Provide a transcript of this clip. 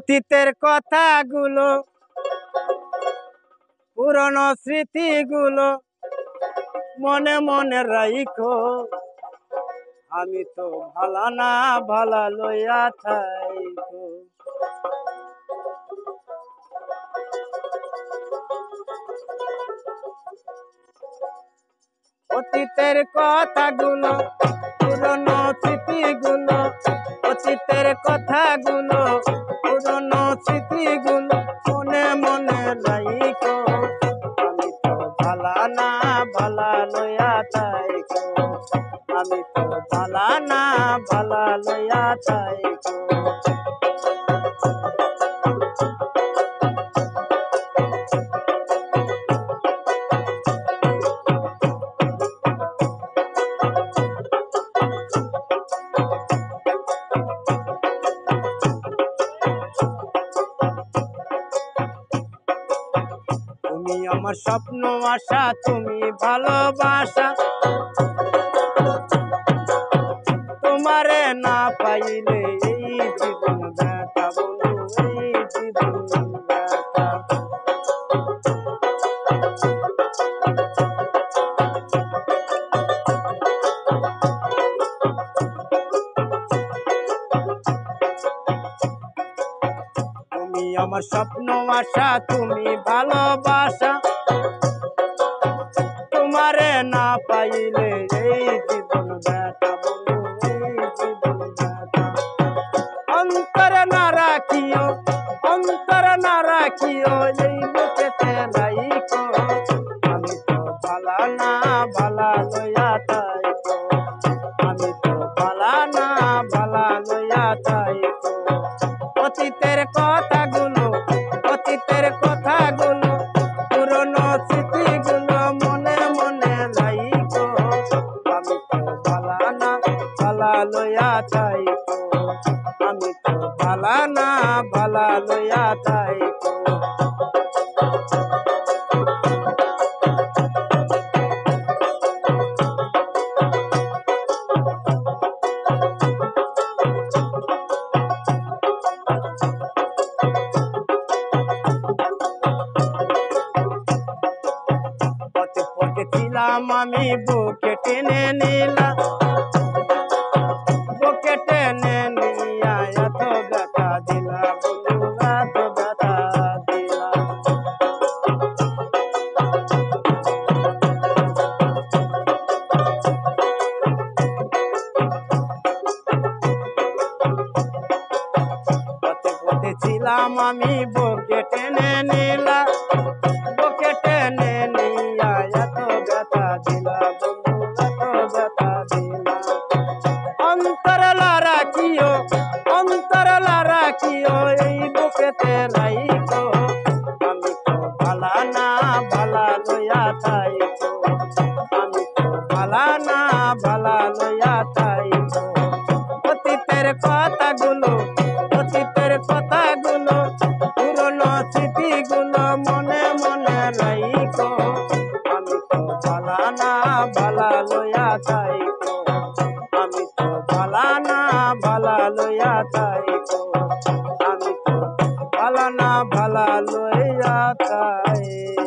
অতীতের কথাগুলো পুরনো স্মৃতিগুলো মনে মনে রাইখো। আমি তো ভালা না ভালা লইয়া থাইকো। অতীতের কথাগুলো পুরনো স্মৃতিগুলো, অতীতের কথাগুলো পুরনো স্মৃতিগুলো মনে মনে রাইখো। আমি তো ভালা না ভালা লইয়া থাইকো। আমি তো ভালা না ভালা লইয়া থাইকো। তুমি আমার স্বপ্ন আশা, তুমি ভালোবাসা। তোমারে না পাইলে এই জীবন ব্যথা বন্ধু, এই জীবন ব্যথা। তুমি আমার স্বপ্ন আশা, তুমি ভালোবাসা। তোমারে না পাইলে এই জীবন ব্যথা বন্ধু, এই জীবন ব্যথা। অন্তর না রাখিও, অন্তর না রাখিও এই বুকেতে রাইখো। আমি তো ভালা না ভালা লইয়া থাইকো। আমি তো ভালা না ভালা লইয়া থাইকো। অতীতের কথাগুলো, অতীতের কথাগুলো পুরনো স্মৃতিগুলো মনে মনে রাইখো। আমি তো ভালা না ভালা লইয়া থাইকো। আমি তো ভালা না ভালা লইয়া থাইকো। পথে পথে ছিলাম আমি, বুকে টেনে নিলাম, বুকে টেনে নিয়া এত ব্যথা দিলা বন্ধু, এত ব্যথা দিলা। পথে পথে ছিলাম আমি, বুকে টেনে নিলা, বুকে টেনে নিয়া এত ব্যথা দিলা বন্ধু, এত ব্যথা দিলা। অন্তর লা রাখিও, অন্তর লা রাখিও এই বুকেতে রাইখো। আমি তো ভালা না ভালা লইয়া থাইকো। আমি তো ভালা না ভালা লইয়া থাইকো। অতীতের কথাগুলো, অতীতের কথাগুলো পুরনো স্মৃতিগুলো মনে মনে রাইখো। আমি তো ভালা না ভালা লইয়া থাইকো। আমি তো ভালা না ভালা লইয়া থাইকো। আমি তো ভালা না ভালা লইয়া থাইকো।